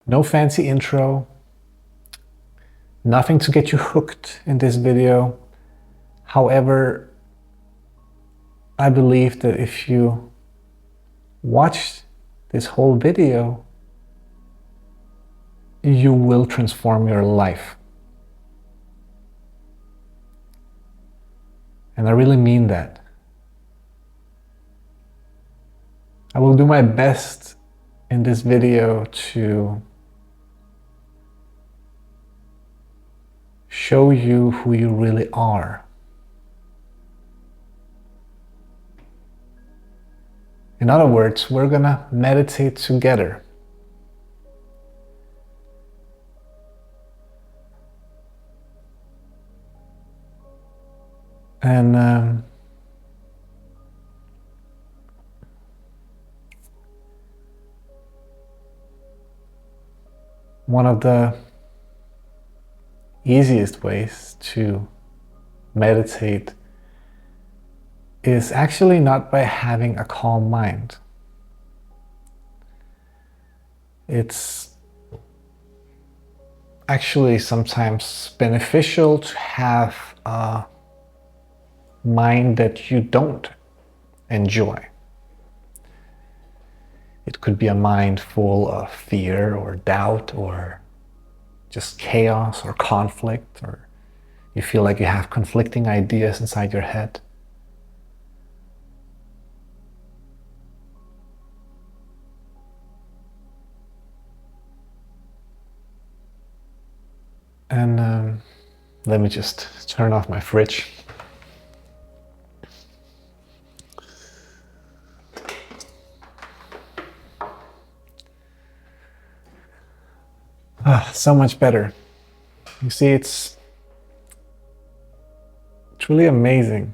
No fancy intro, nothing to get you hooked in this video. However, I believe that if you watch this whole video, you will transform your life. And I really mean that. I will do my best in this video to show you who you really are. In other words, we're gonna meditate together. And one of the easiest ways to meditate is actually not by having a calm mind. It's actually sometimes beneficial to have a mind that you don't enjoy. It could be a mind full of fear or doubt or just chaos or conflict, or you feel like you have conflicting ideas inside your head. And let me just turn off my fridge. So much better. You see, it's really amazing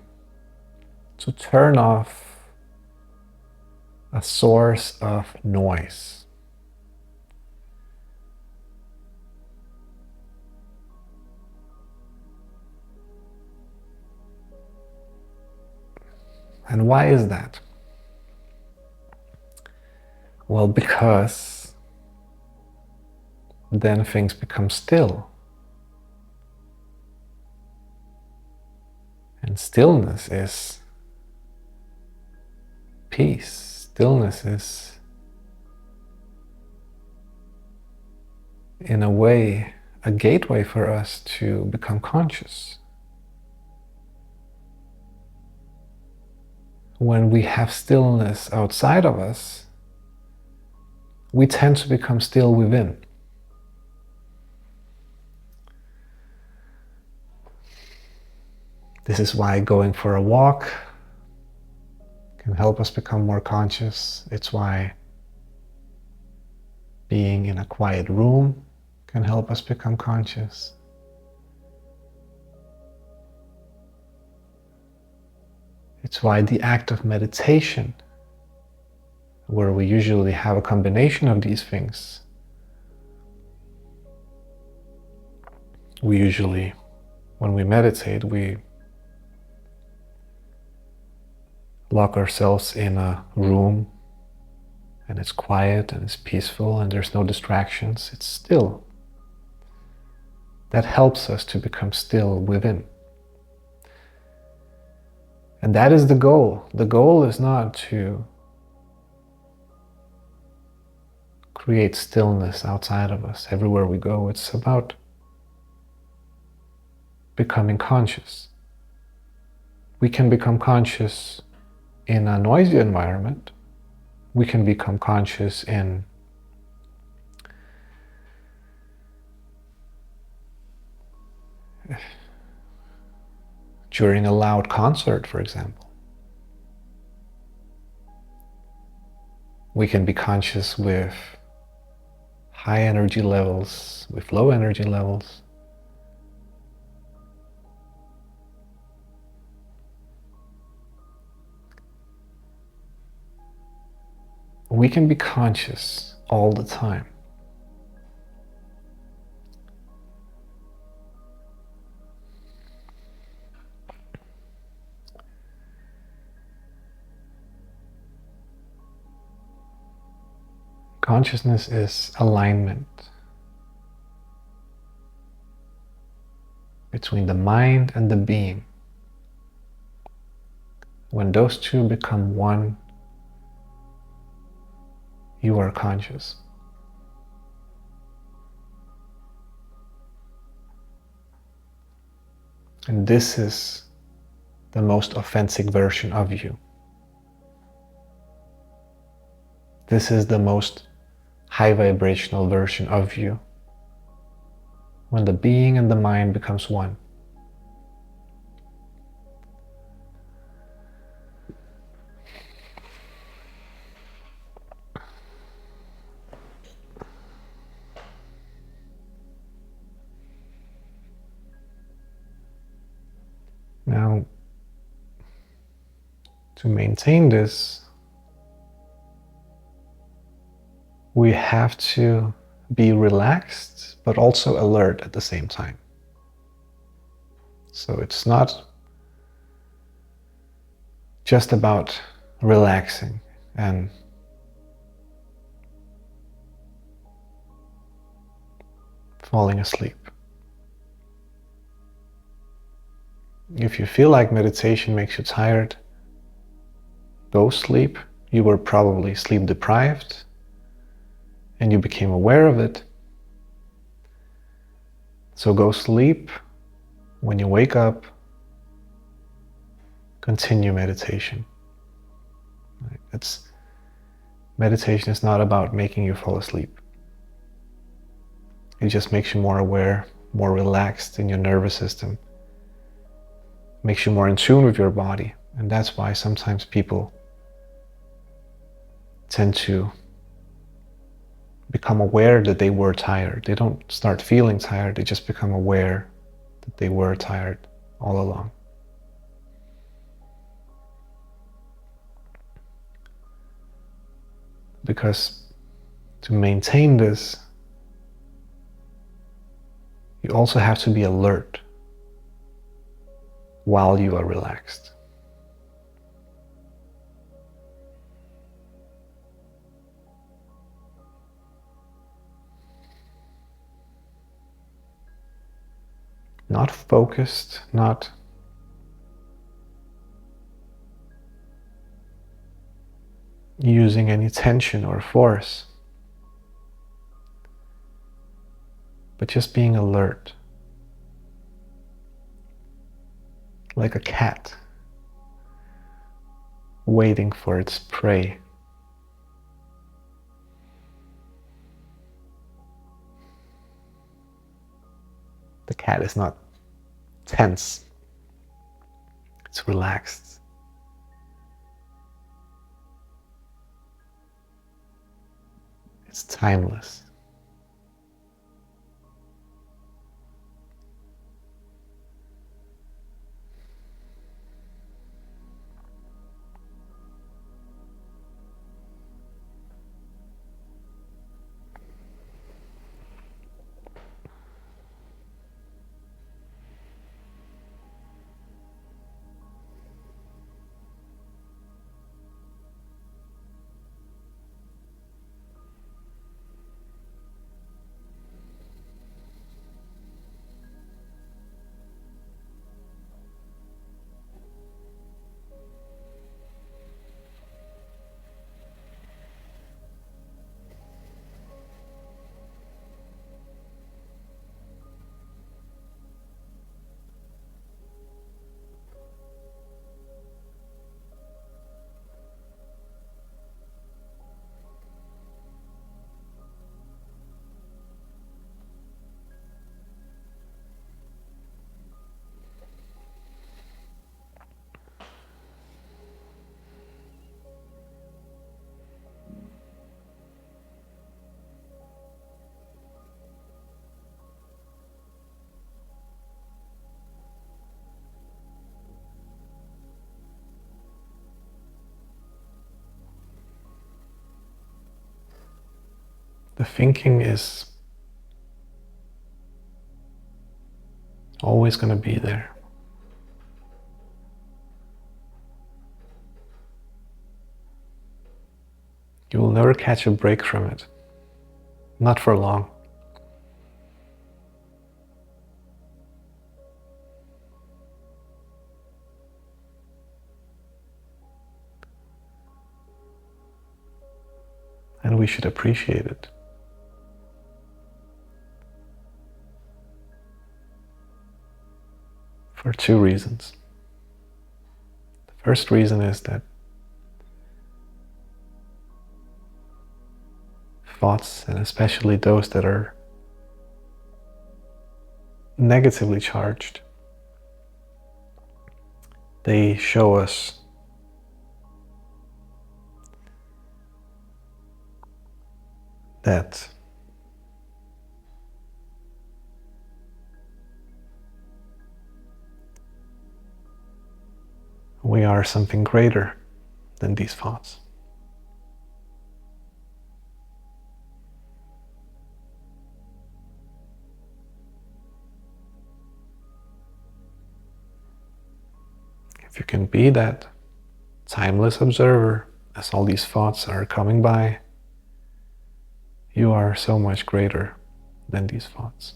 to turn off a source of noise. And why is that? Well, because then things become still. And stillness is peace. Stillness is, in a way, a gateway for us to become conscious. When we have stillness outside of us, we tend to become still within. This is why going for a walk can help us become more conscious. It's why being in a quiet room can help us become conscious. It's why the act of meditation, where we usually have a combination of these things, when we meditate, we lock ourselves in a room and it's quiet and it's peaceful and there's no distractions. It's still. That helps us to become still within. And that is the goal. The goal is not to create stillness outside of us everywhere we go. It's about becoming conscious. We can become conscious in a noisy environment. We can become conscious during a loud concert, for example. We can be conscious with high energy levels, with low energy levels. We can be conscious all the time. Consciousness is alignment. between the mind and the being. When those two become one, you are conscious. And this is the most authentic version of you. This is the most high vibrational version of you. When the being and the mind becomes one. Now, to maintain this, we have to be relaxed, but also alert at the same time. So it's not just about relaxing and falling asleep. If you feel like meditation makes you tired, go sleep. You were probably sleep deprived and you became aware of it. So go sleep. When you wake up, continue meditation. Meditation is not about making you fall asleep. It just makes you more aware, more relaxed in your nervous system. Makes you more in tune with your body. And that's why sometimes people tend to become aware that they were tired. They don't start feeling tired, they just become aware that they were tired all along. Because to maintain this, you also have to be alert while you are relaxed. Not focused, not using any tension or force, but just being alert. Like a cat waiting for its prey. The cat is not tense, it's relaxed. It's timeless. The thinking is always going to be there. You will never catch a break from it. Not for long. and we should appreciate it. For two reasons. The first reason is that thoughts, and especially those that are negatively charged, they show us that we are something greater than these thoughts. If you can be that timeless observer as all these thoughts are coming by, you are so much greater than these thoughts.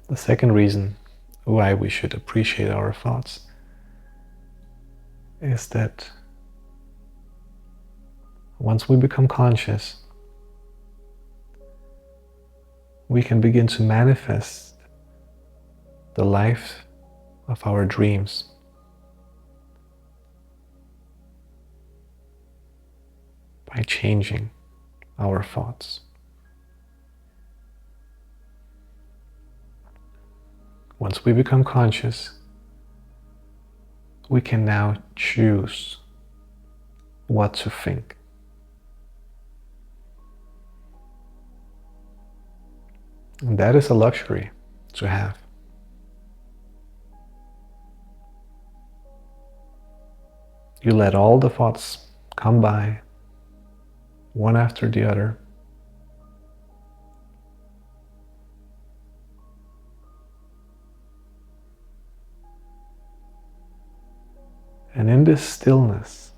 The second reason why we should appreciate our thoughts is that once we become conscious, we can begin to manifest the life of our dreams. By changing our thoughts. Once we become conscious, we can now choose what to think. And that is a luxury to have. You let all the thoughts come by, one after the other. And in this stillness,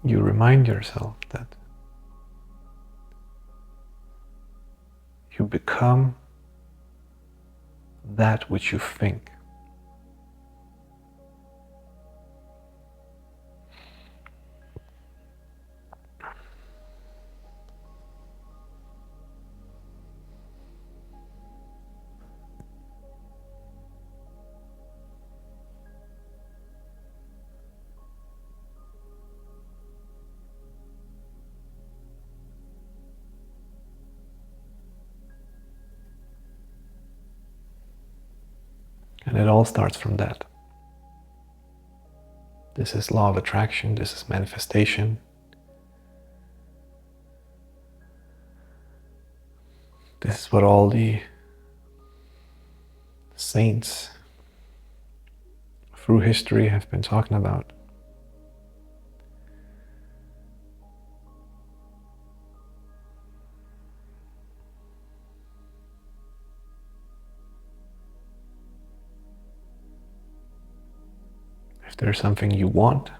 you remind yourself that you become that which you think. And it all starts from that. This is law of attraction, this is manifestation. This is what all the saints through history have been talking about. If there's something you want,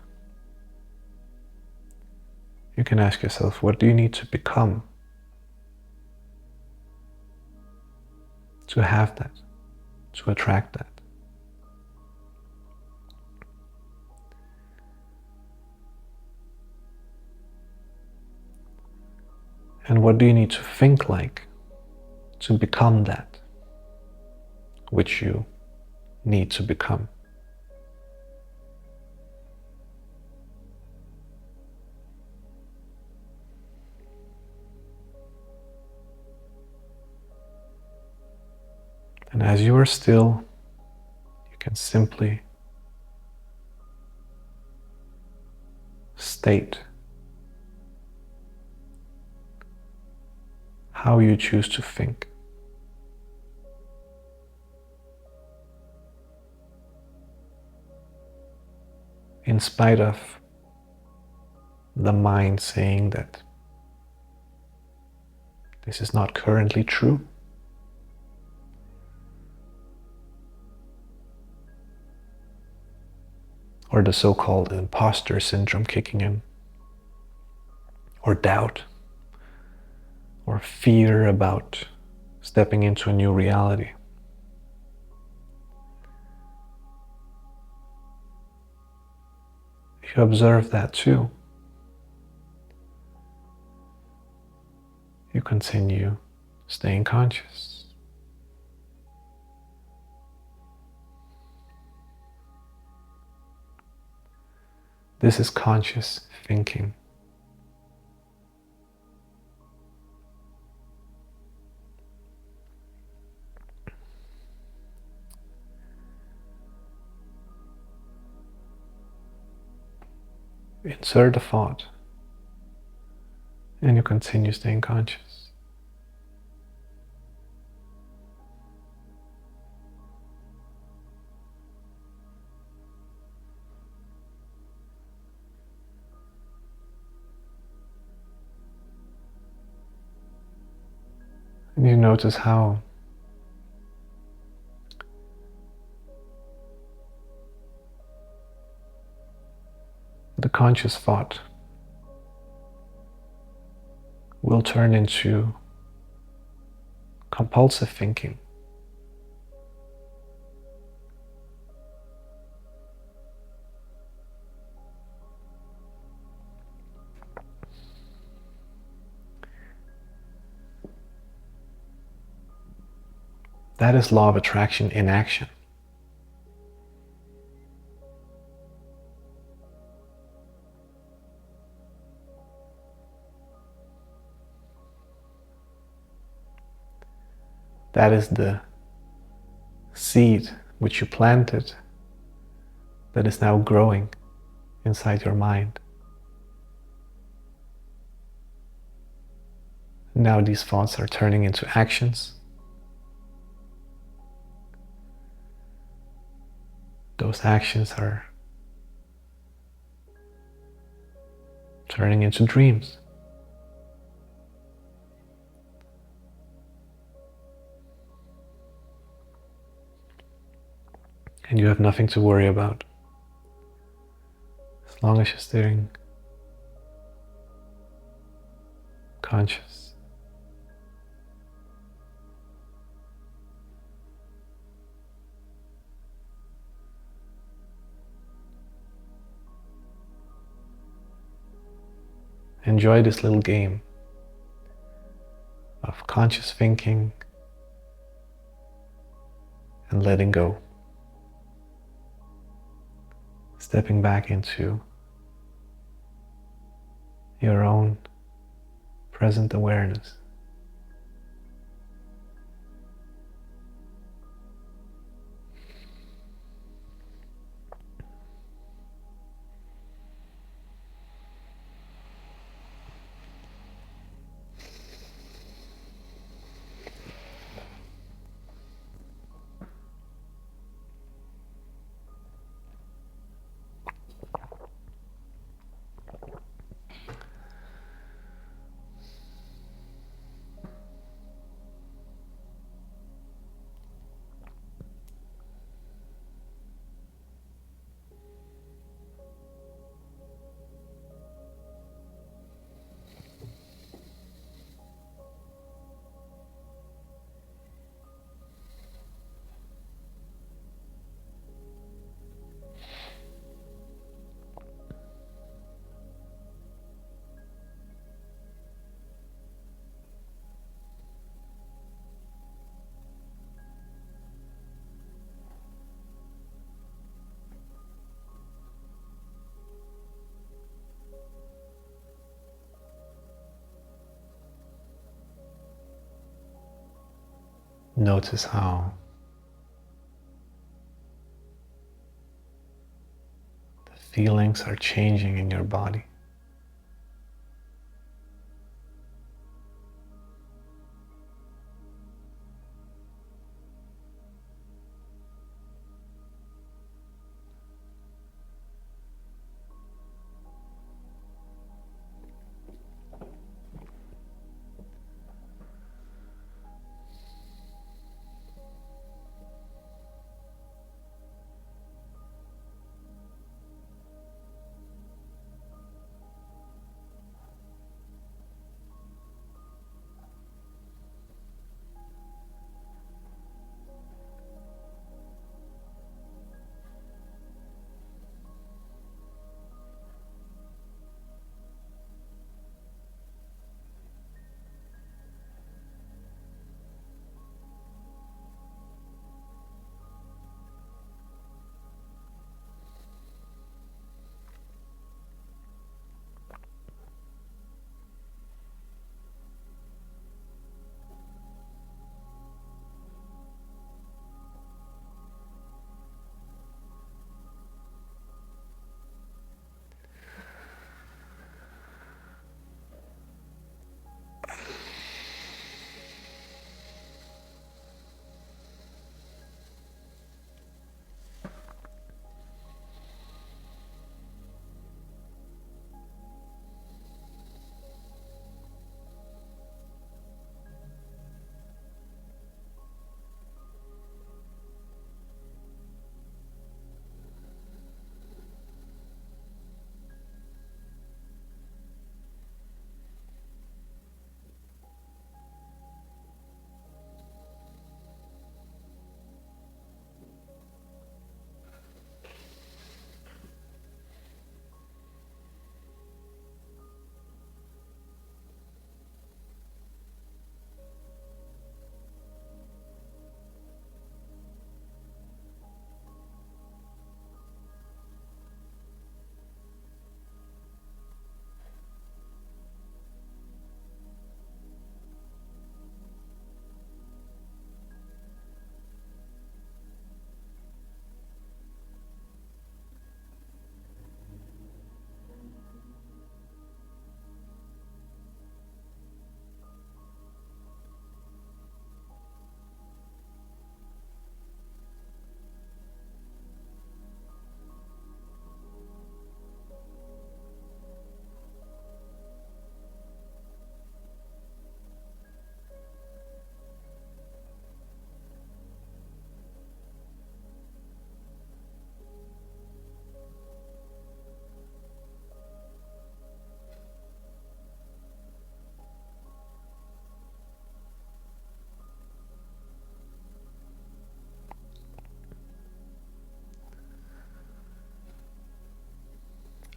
you can ask yourself, what do you need to become to have that, to attract that? And what do you need to think like to become that which you need to become? And as you are still, you can simply state how you choose to think. In spite of the mind saying that this is not currently true, or the so-called imposter syndrome kicking in, or doubt, or fear about stepping into a new reality. If you observe that too, you continue staying conscious. This is conscious thinking. Insert a thought, and you continue staying conscious. And you notice how the conscious thought will turn into compulsive thinking. That is law of attraction in action. That is the seed which you planted that is now growing inside your mind. Now these thoughts are turning into actions. Those actions are turning into dreams. And you have nothing to worry about as long as you're staying conscious. Enjoy this little game of conscious thinking and letting go. Stepping back into your own present awareness. Notice how feelings are changing in your body.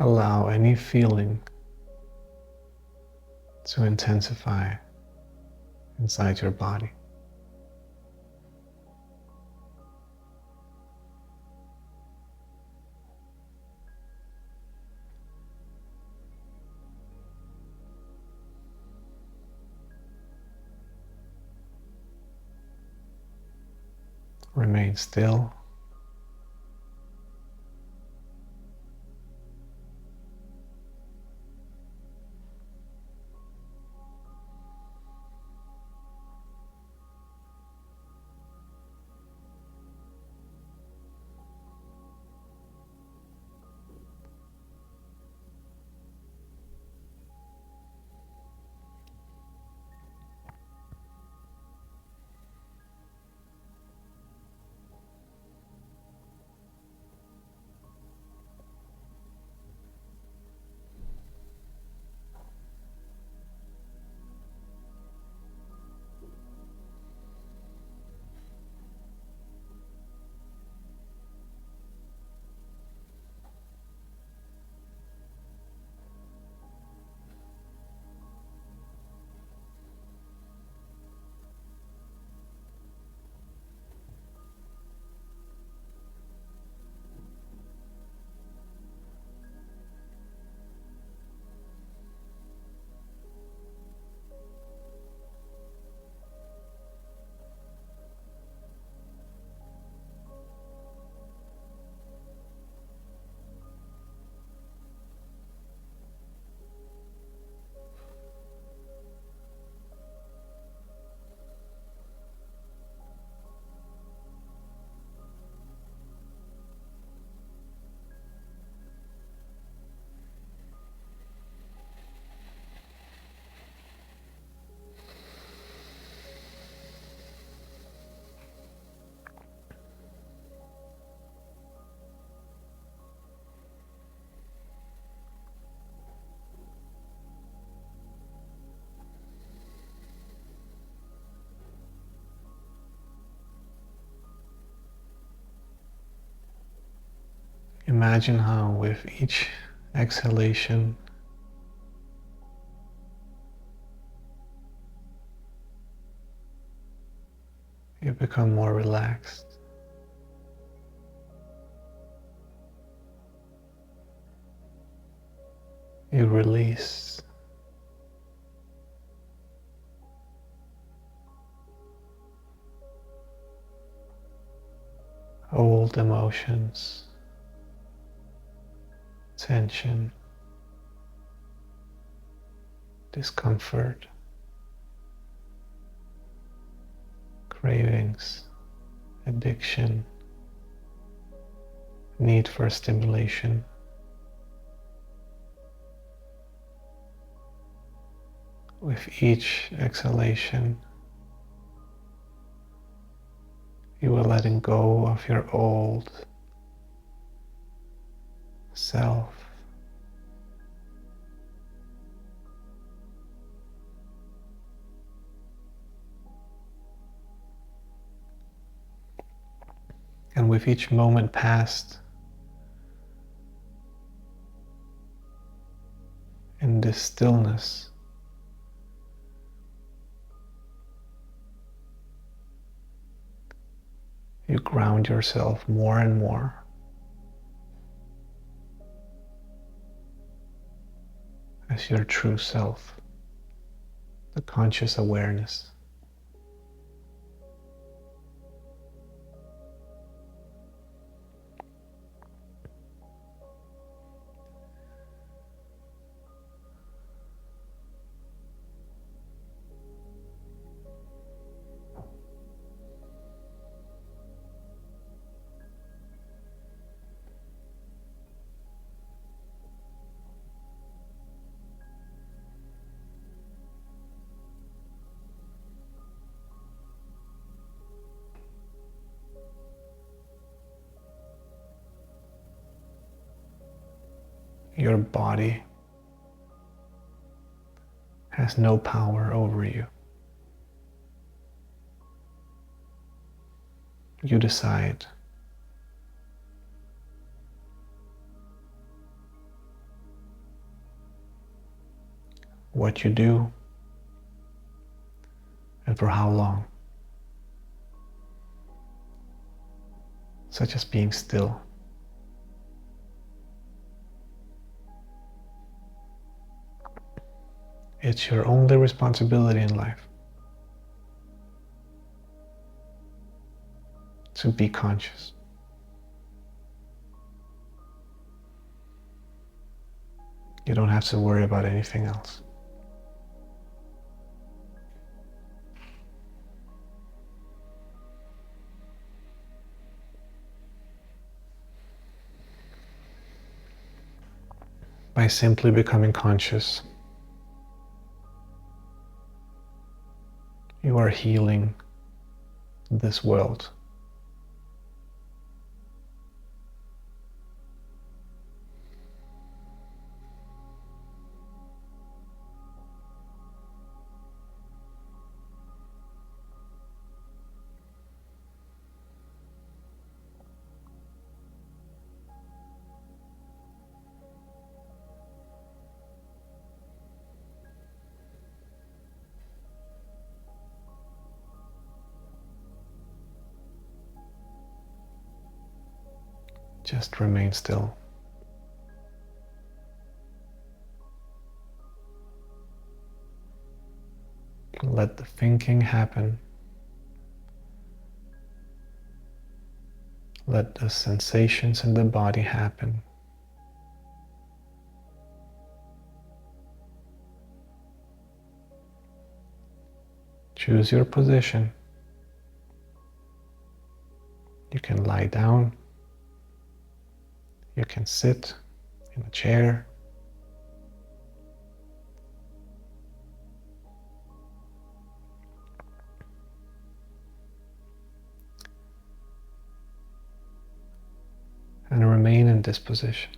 Allow any feeling to intensify inside your body. Remain still. imagine how with each exhalation you become more relaxed. You release old emotions, tension, discomfort, cravings, addiction, need for stimulation. With each exhalation, you are letting go of your old self. And with each moment passed in this stillness, you ground yourself more and more as your true self, the conscious awareness. Your body has no power over you. You decide what you do and for how long, such as being still. It's your only responsibility in life to be conscious. You don't have to worry about anything else. By simply becoming conscious, you are healing this world. Just remain still. Let the thinking happen. Let the sensations in the body happen. Choose your position. You can lie down. You can sit in a chair. And remain in this position.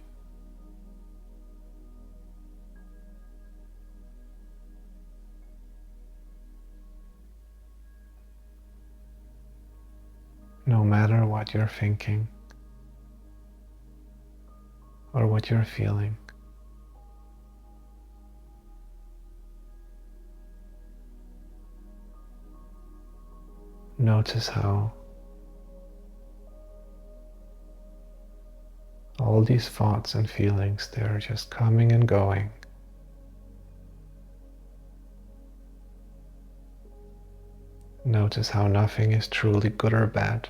No matter what you're thinking, or what you're feeling. Notice how all these thoughts and feelings, they're just coming and going. Notice how nothing is truly good or bad.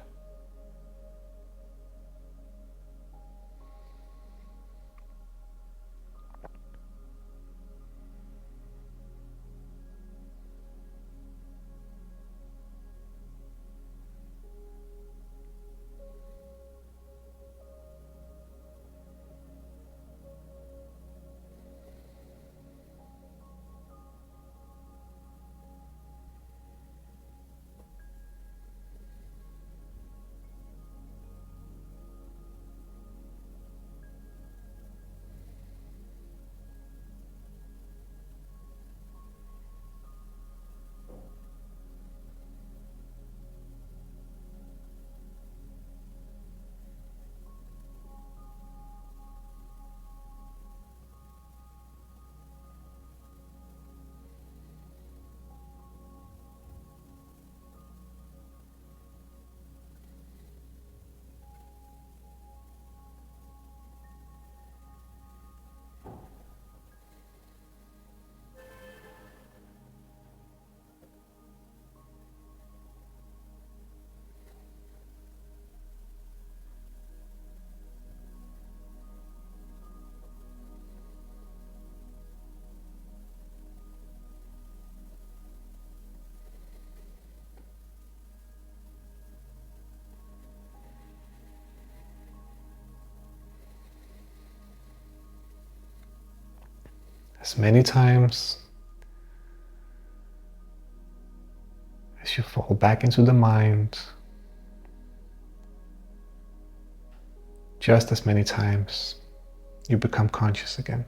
As many times as you fall back into the mind, just as many times you become conscious again.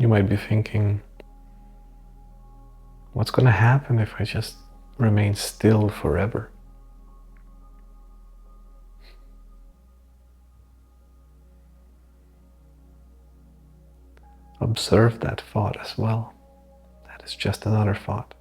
You might be thinking, what's going to happen if I just remain still forever? Observe that thought as well. That is just another thought.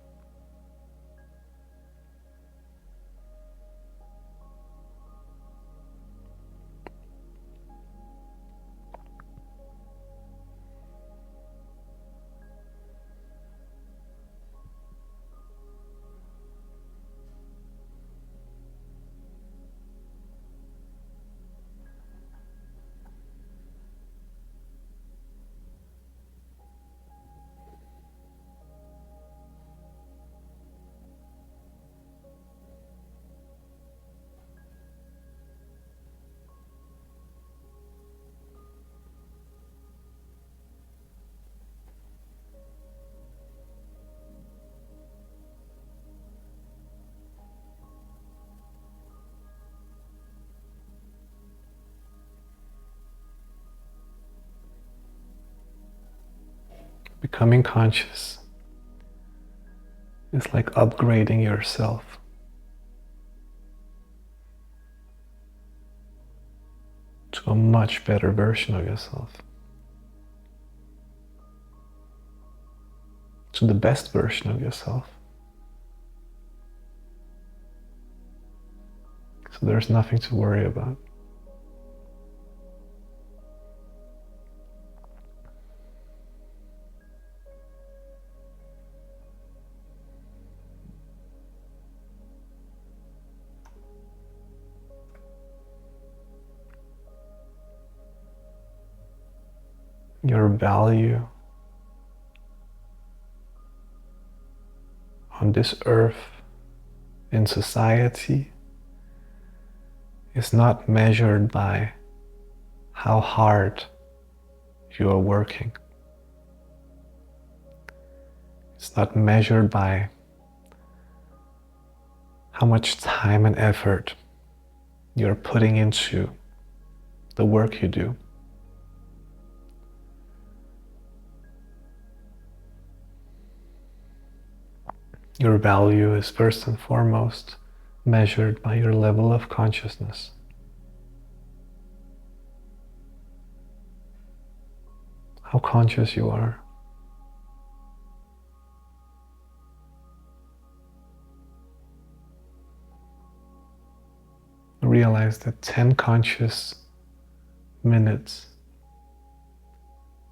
Becoming conscious is like upgrading yourself to a much better version of yourself, to the best version of yourself. So there's nothing to worry about. Your value on this earth, in society, is not measured by how hard you are working. It's not measured by how much time and effort you're putting into the work you do. Your value is first and foremost measured by your level of consciousness. How conscious you are. Realize that 10 conscious minutes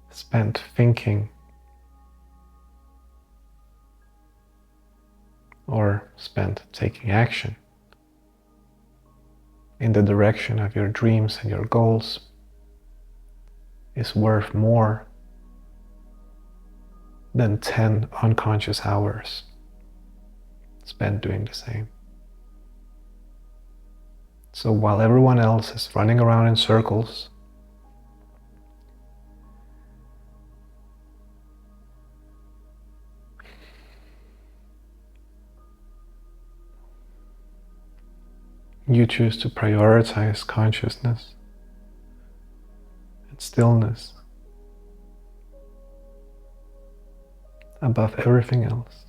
spent thinking or spent taking action in the direction of your dreams and your goals is worth more than 10 unconscious hours spent doing the same. So while everyone else is running around in circles, you choose to prioritize consciousness and stillness above everything else.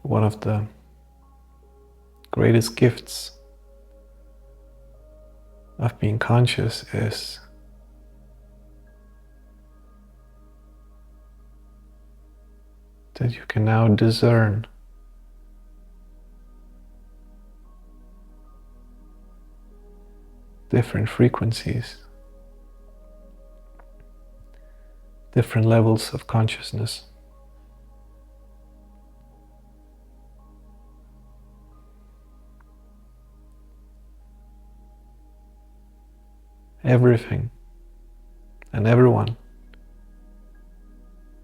one of the greatest gifts of being conscious is that you can now discern different frequencies, different levels of consciousness. Everything and everyone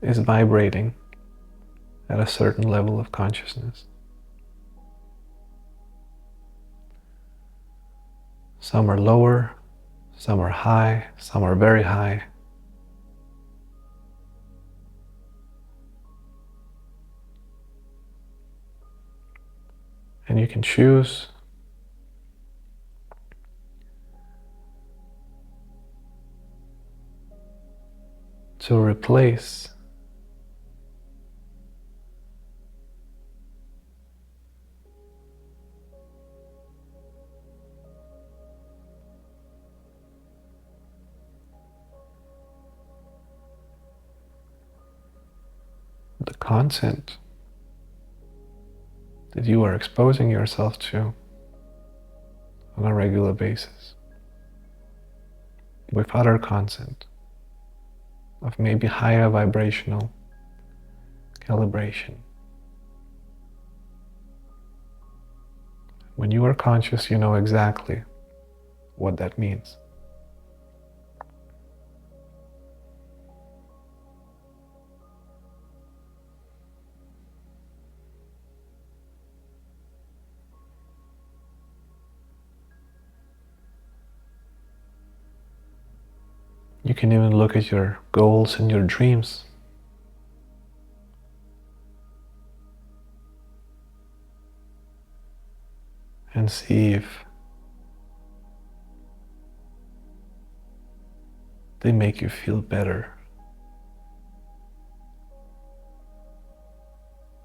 is vibrating at a certain level of consciousness. Some are lower, some are high, some are very high. And you can choose to replace the content that you are exposing yourself to on a regular basis with other content of maybe higher vibrational calibration. When you are conscious, you know exactly what that means. You can even look at your goals and your dreams. And see if they make you feel better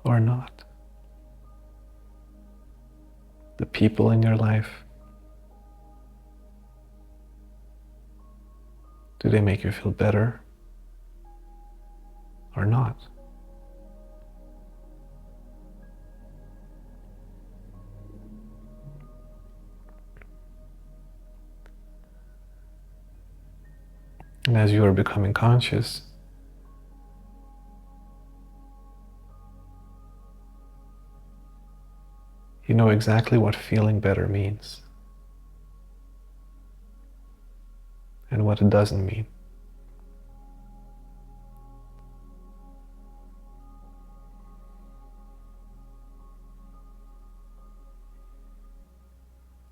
or not. The people in your life, do they make you feel better or not? And as you are becoming conscious, you know exactly what feeling better means and what it doesn't mean.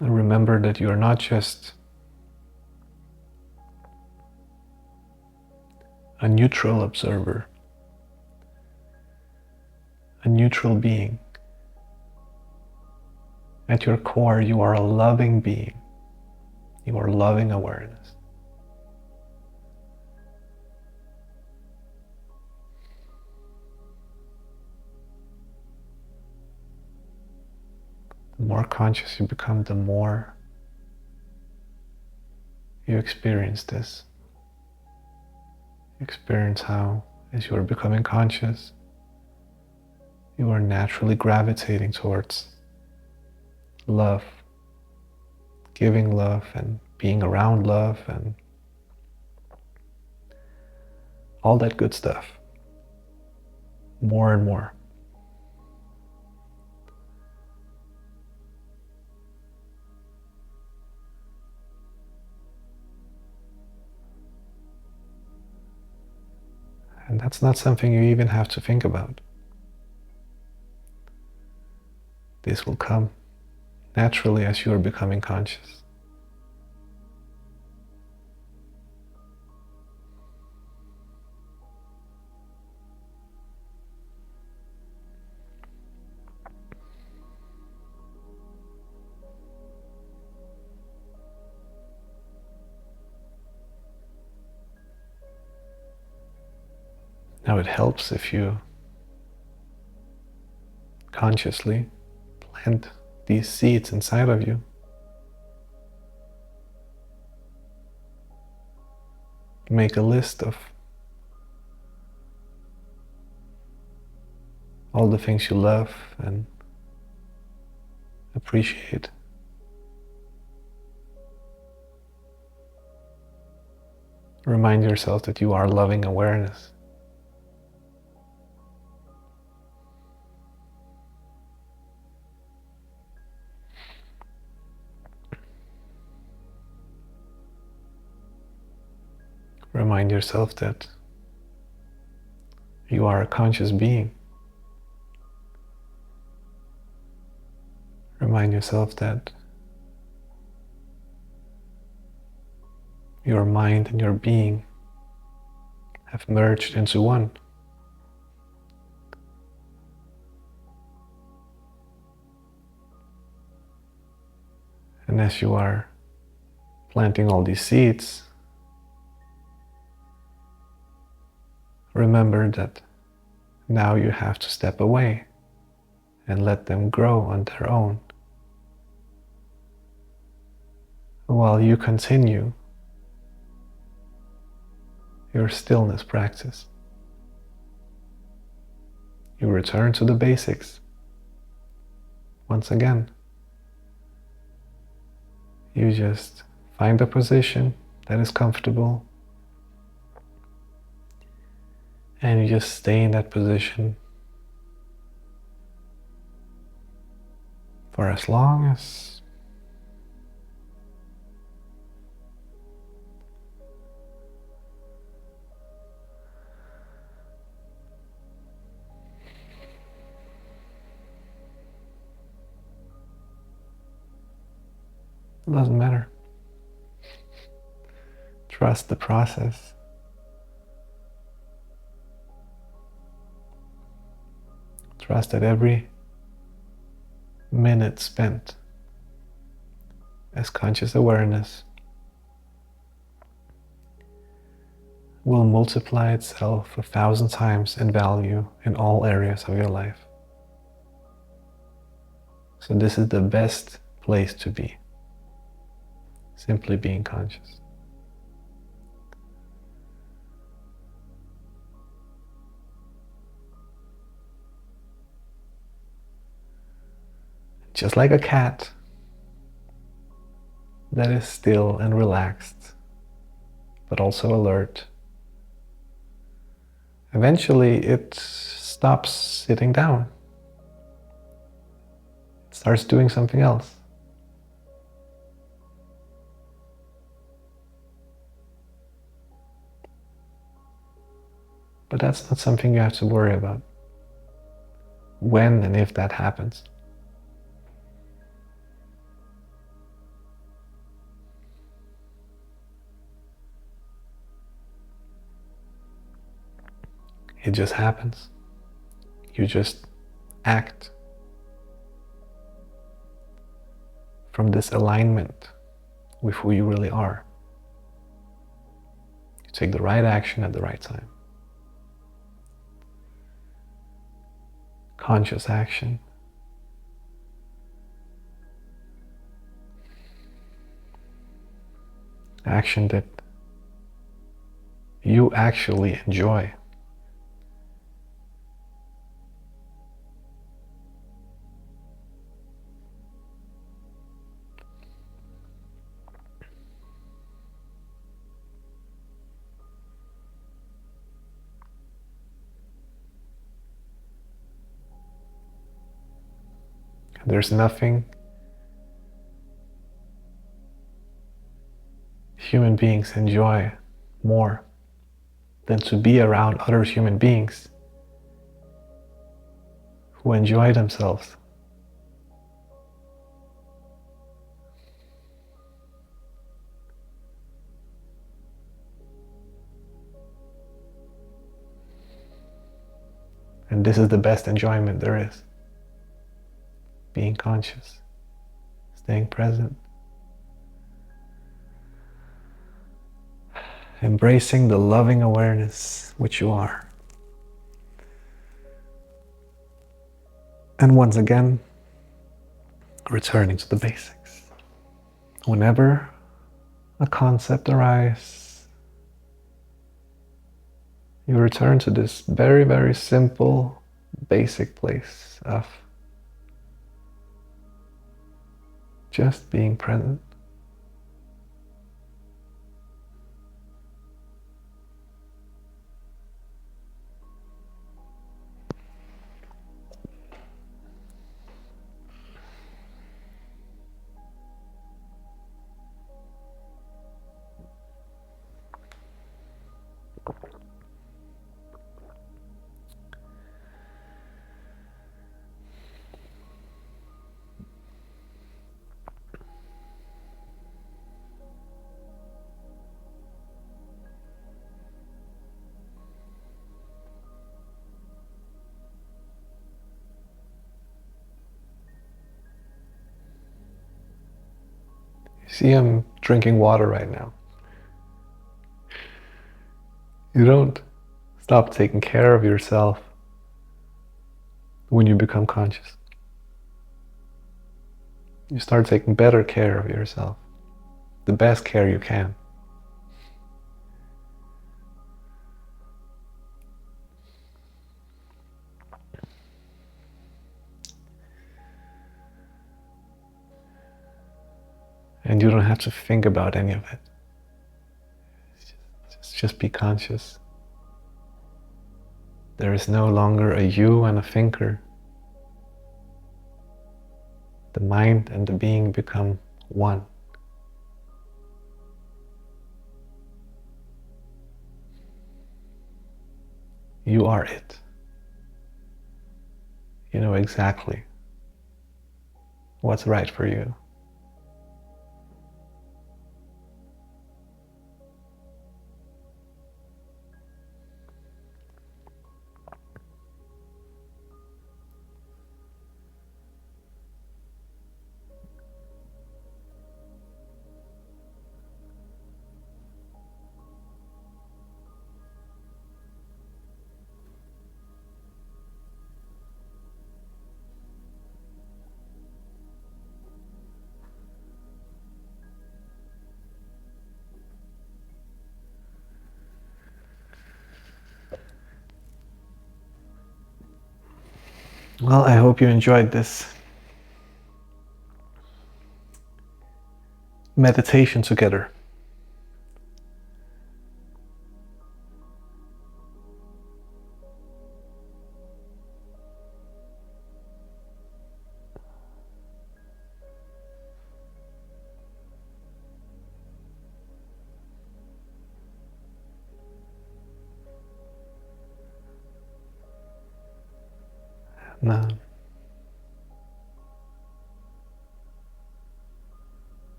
And remember that you are not just a neutral observer, a neutral being. At your core, you are a loving being. You are loving awareness. The more conscious you become, the more you experience this. You experience how, as you are becoming conscious, you are naturally gravitating towards love, giving love and being around love and all that good stuff, more and more. And that's not something you even have to think about. This will come naturally as you are becoming conscious. Now it helps if you consciously plant these seeds inside of you. Make a list of all the things you love and appreciate. Remind yourself that you are loving awareness. Remind yourself that you are a conscious being. Remind yourself that your mind and your being have merged into one. And as you are planting all these seeds, remember that now you have to step away and let them grow on their own, while you continue your stillness practice. You return to the basics. Once again, you just find a position that is comfortable, and you just stay in that position for as long as it doesn't matter. Trust the process. Trust that every minute spent as conscious awareness will multiply itself 1,000 times in value in all areas of your life. So this is the best place to be. Simply being conscious. Just like a cat that is still and relaxed, but also alert, eventually it stops sitting down. It starts doing something else. But that's not something you have to worry about. When and if that happens. It just happens. You just act from this alignment with who you really are. You take the right action at the right time. Conscious action. Action that you actually enjoy. There's nothing human beings enjoy more than to be around other human beings who enjoy themselves. And this is the best enjoyment there is. Being conscious, staying present, embracing the loving awareness which you are. And once again, returning to the basics. Whenever a concept arises, you return to this very, very simple, basic place of just being present. See, I'm drinking water right now. You don't stop taking care of yourself when you become conscious. You start taking better care of yourself, the best care you can. And you don't have to think about any of it. Just be conscious. There is no longer a you and a thinker. The mind and the being become one. You are it. You know exactly what's right for you. Well, I hope you enjoyed this meditation together. Now,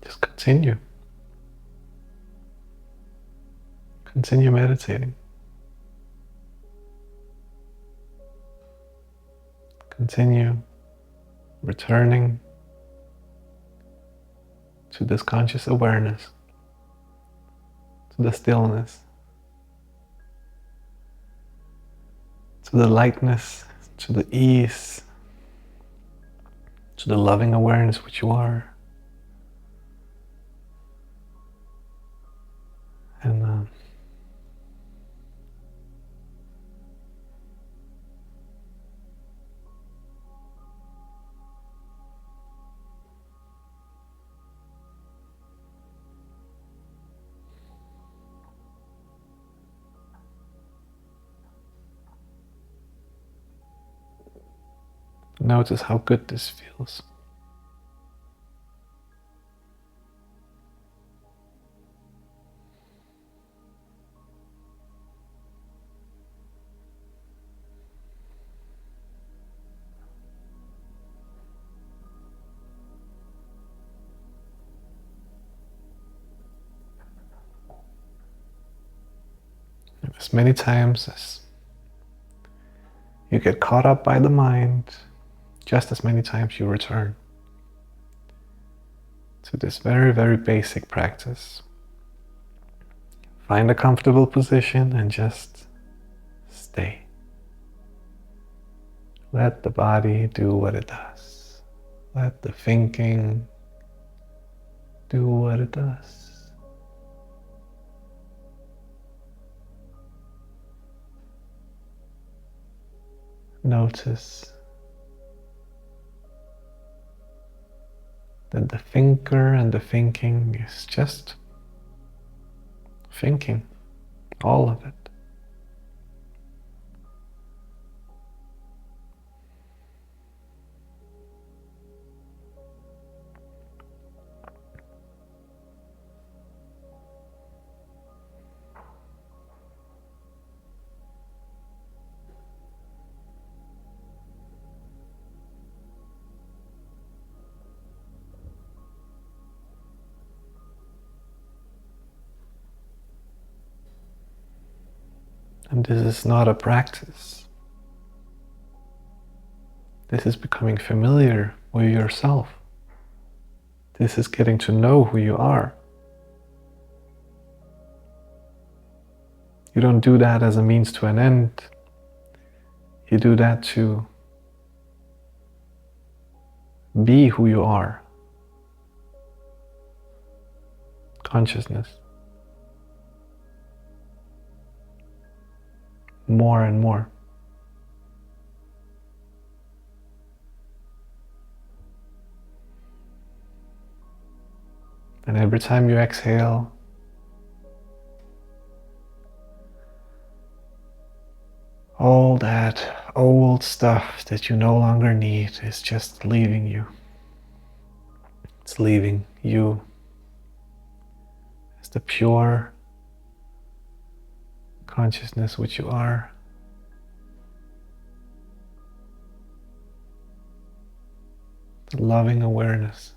just continue. Continue meditating. Continue returning to this conscious awareness, to the stillness, to the lightness, to the ease, to the loving awareness which you are. And notice how good this feels. As many times as you get caught up by the mind, just as many times you return to this very, very basic practice. Find a comfortable position and just stay. Let the body do what it does. Let the thinking do what it does. Notice that the thinker and the thinking is just thinking, all of it. And this is not a practice. This is becoming familiar with yourself. This is getting to know who you are. You don't do that as a means to an end. You do that to be who you are. Consciousness. More and more. And every time you exhale, all that old stuff that you no longer need is just leaving you. It's leaving you as the pure consciousness which you are. The loving awareness.